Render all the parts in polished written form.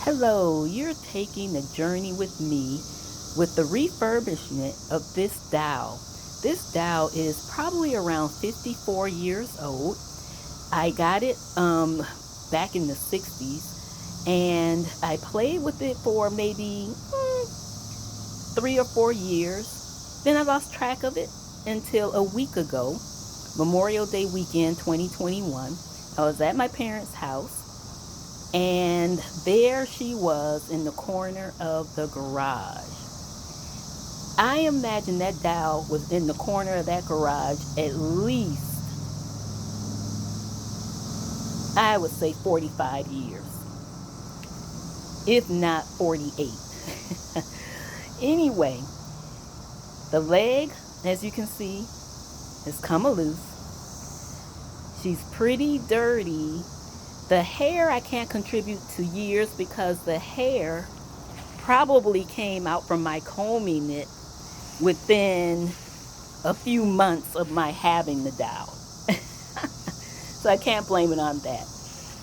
Hello, you're taking a journey with me with the refurbishment of this dowel. This dowel is probably around 54 years old. I got it back in the 60s and I played with it for maybe 3 or 4 years. Then I lost track of it until a week ago, Memorial Day weekend 2021. I was at my parents' house and there she was in the corner of the garage. I imagine that doll was in the corner of that garage at least, I would say 45 years, if not 48. Anyway, the leg, as you can see, has come loose. She's pretty dirty. The hair I can't contribute to years because the hair probably came out from my combing it within a few months of my having the dowel. So I can't blame it on that.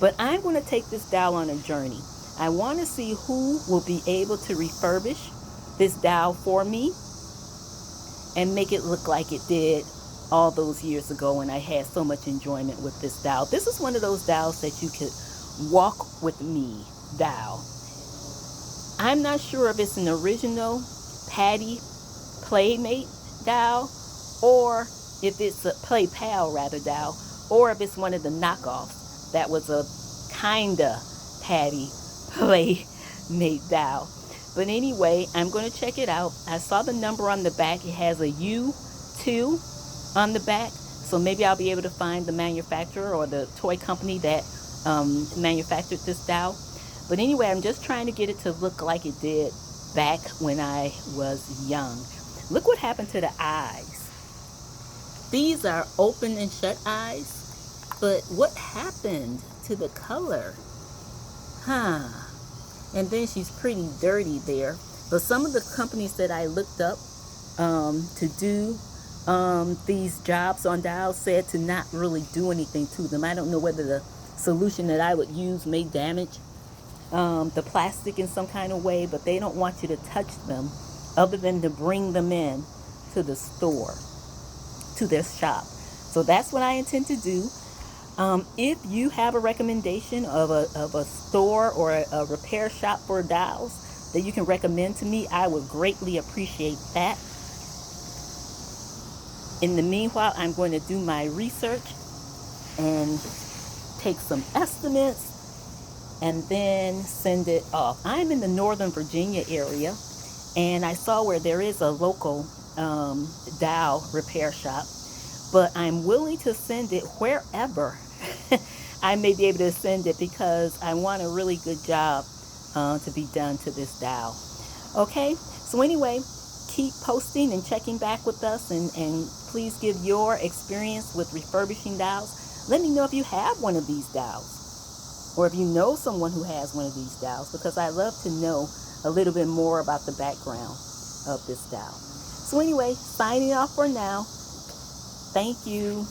But I'm going to take this dowel on a journey. I want to see who will be able to refurbish this dowel for me and make it look like it did all those years ago when I had so much enjoyment with this dowel. This is one of those dowels that you could walk with me dowel. I'm not sure if it's an original Patty Playmate dowel or if it's a Play Pal rather dowel, or if it's one of the knockoffs that was a kinda Patty Playmate dowel. But anyway, I'm going to check it out. I saw the number on the back. It has a U2 on the back. So maybe I'll be able to find the manufacturer or the toy company that manufactured this dowel. But anyway, I'm just trying to get it to look like it did back when I was young. Look what happened to the eyes. These are open and shut eyes. But what happened to the color? Huh. And then she's pretty dirty there. But some of the companies that I looked up to do these jobs on dials said to not really do anything to them. I don't know whether the solution that I would use may damage the plastic in some kind of way, but they don't want you to touch them other than to bring them in to the store, to their shop. So that's what I intend to do. If you have a recommendation of a store or a repair shop for dials that you can recommend to me, I would greatly appreciate that. In the meanwhile, I'm going to do my research and take some estimates and then send it off. I'm in the Northern Virginia area, and I saw where there is a local dial repair shop, but I'm willing to send it wherever I may be able to send it because I want a really good job to be done to this dial. Okay, so anyway, keep posting and checking back with us, and please give your experience with refurbishing dials. Let me know if you have one of these dials or if you know someone who has one of these dials, because I love to know a little bit more about the background of this dial. So anyway, signing off for now. Thank you.